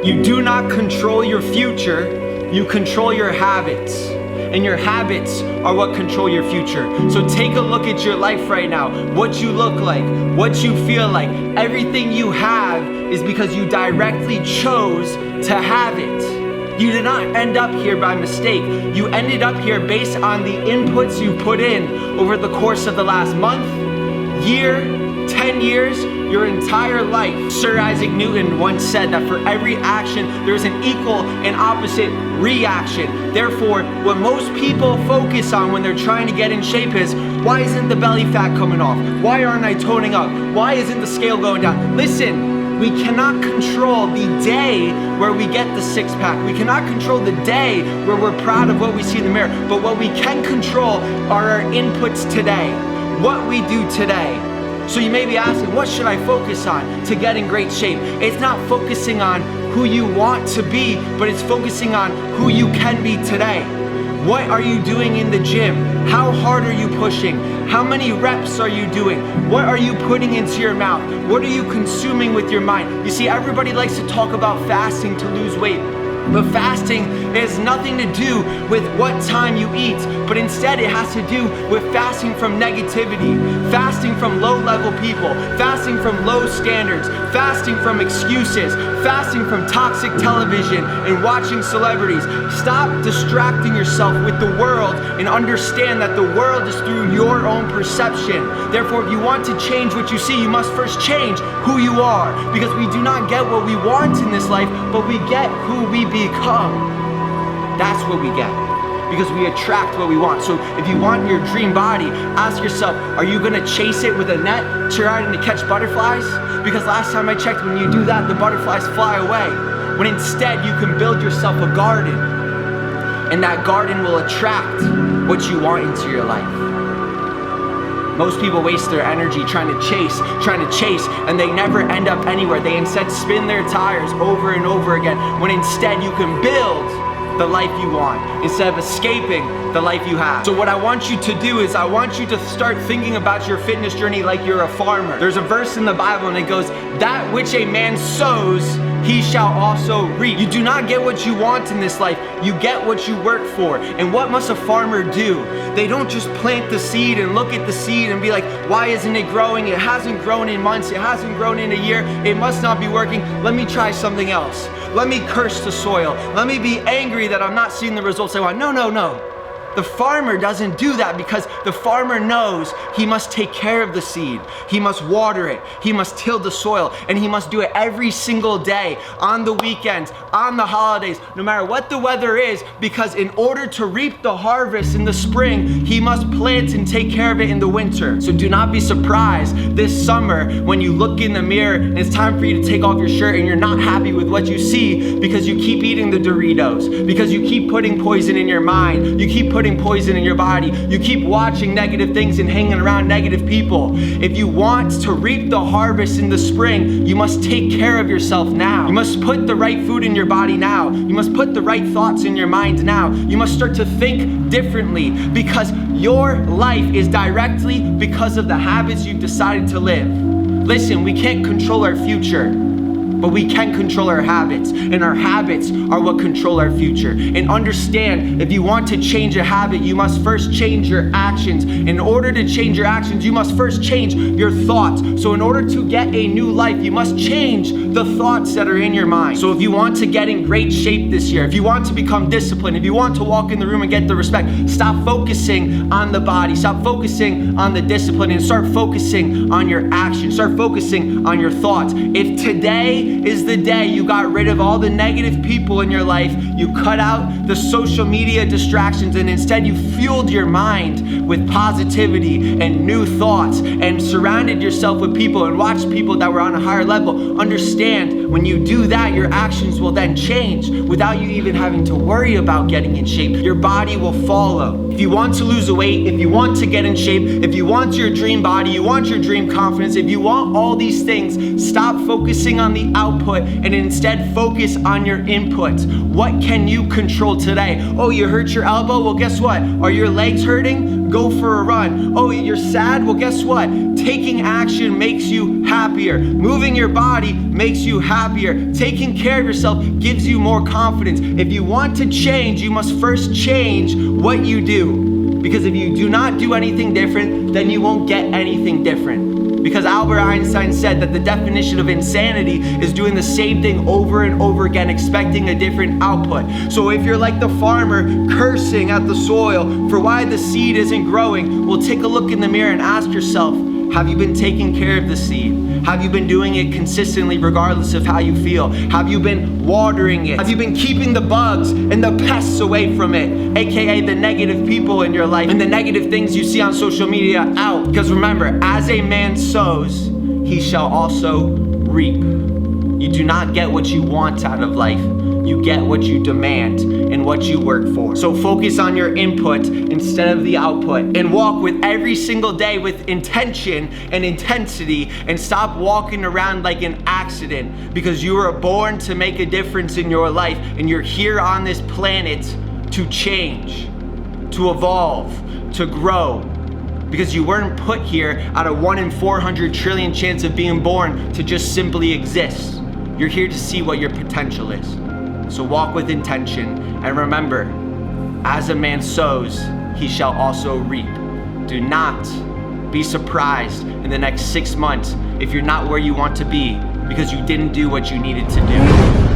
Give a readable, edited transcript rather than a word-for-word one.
You do not control your future, you control your habits. And your habits are what control your future. So take a look at your life right now. What you look like, what you feel like, everything you have is because you directly chose to have it. You did not end up here by mistake. You ended up here based on the inputs you put in over the course of the last month, year, 10 years, your entire life. Sir Isaac Newton once said that for every action, there's an equal and opposite reaction. Therefore, what most people focus on when they're trying to get in shape is, why isn't the belly fat coming off? Why aren't I toning up? Why isn't the scale going down? Listen, we cannot control the day where we get the six pack. We cannot control the day where we're proud of what we see in the mirror. But what we can control are our inputs today, what we do today. So you may be asking, what should I focus on to get in great shape? It's not focusing on who you want to be, but it's focusing on who you can be today. What are you doing in the gym? How hard are you pushing? How many reps are you doing? What are you putting into your mouth? What are you consuming with your mind? You see, everybody likes to talk about fasting to lose weight. But fasting has nothing to do with what time you eat, but instead it has to do with fasting from negativity, fasting from low-level people, fasting from low standards, fasting from excuses, fasting from toxic television and watching celebrities. Stop distracting yourself with the world and understand that the world is through your own perception. Therefore, if you want to change what you see, you must first change who you are, because we do not get what we want in this life, but we get who we become. That's what we get, because we attract what we want. So if you want your dream body, ask yourself, are you gonna chase it with a net, trying to catch butterflies? Because last time I checked, when you do that, the butterflies fly away. When instead you can build yourself a garden, and that garden will attract what you want into your life. Most people waste their energy trying to chase, and they never end up anywhere. They instead spin their tires over and over again, when instead you can build the life you want instead of escaping the life you have. So what I want you to do is I want you to start thinking about your fitness journey like you're a farmer. There's a verse in the Bible and it goes, that which a man sows, he shall also reap. You do not get what you want in this life, you get what you work for. And what must a farmer do? They don't just plant the seed and look at the seed and be like, why isn't it growing? It hasn't grown in months, it hasn't grown in a year, it must not be working. Let me try something else. Let me curse the soil. Let me be angry that I'm not seeing the results I want. No. The farmer doesn't do that, because the farmer knows he must take care of the seed. He must water it. He must till the soil, and he must do it every single day, on the weekends, on the holidays, no matter what the weather is, because in order to reap the harvest in the spring, he must plant and take care of it in the winter. So do not be surprised this summer when you look in the mirror and it's time for you to take off your shirt and you're not happy with what you see, because you keep eating the Doritos, because you keep putting poison in your mind, you keep putting poison in your body, you keep watching negative things and hanging around negative people. If you want to reap the harvest in the spring, you must take care of yourself now. You must put the right food in your body now. You must put the right thoughts in your mind now. You must start to think differently, because your life is directly because of the habits you've decided to live. Listen, we can't control our future, but we can control our habits, and our habits are what control our future. And understand, if you want to change a habit, you must first change your actions. In order to change your actions, you must first change your thoughts. So in order to get a new life, you must change the thoughts that are in your mind. So if you want to get in great shape this year, if you want to become disciplined, if you want to walk in the room and get the respect, stop focusing on the body, stop focusing on the discipline, and start focusing on your actions, start focusing on your thoughts. If today is the day you got rid of all the negative people in your life, you cut out the social media distractions, and instead you fueled your mind with positivity and new thoughts, and surrounded yourself with people and watched people that were on a higher level, understand when you do that, your actions will then change without you even having to worry about getting in shape. Your body will follow. If you want to lose weight, if you want to get in shape, if you want your dream body, you want your dream confidence, if you want all these things, stop focusing on the output and instead focus on your input. What can you control today? Oh, you hurt your elbow? Well, guess what? Are your legs hurting? Go for a run. Oh, you're sad? Well, guess what? Taking action makes you happier. Moving your body makes you happier. Taking care of yourself gives you more confidence. If you want to change, you must first change what you do. Because if you do not do anything different, then you won't get anything different. Because Albert Einstein said that the definition of insanity is doing the same thing over and over again, expecting a different output. So if you're like the farmer cursing at the soil for why the seed isn't growing, well, take a look in the mirror and ask yourself, have you been taking care of the seed? Have you been doing it consistently regardless of how you feel? Have you been watering it? Have you been keeping the bugs and the pests away from it? AKA the negative people in your life and the negative things you see on social media out. Because remember, as a man sows, he shall also reap. You do not get what you want out of life. You get what you demand and what you work for. So focus on your input instead of the output, and walk with every single day with intention and intensity, and stop walking around like an accident, because you were born to make a difference in your life, and you're here on this planet to change, to evolve, to grow. Because you weren't put here at a 1 in 400 trillion chance of being born to just simply exist. You're here to see what your potential is. So walk with intention, and remember, as a man sows, he shall also reap. Do not be surprised in the next 6 months if you're not where you want to be, because you didn't do what you needed to do.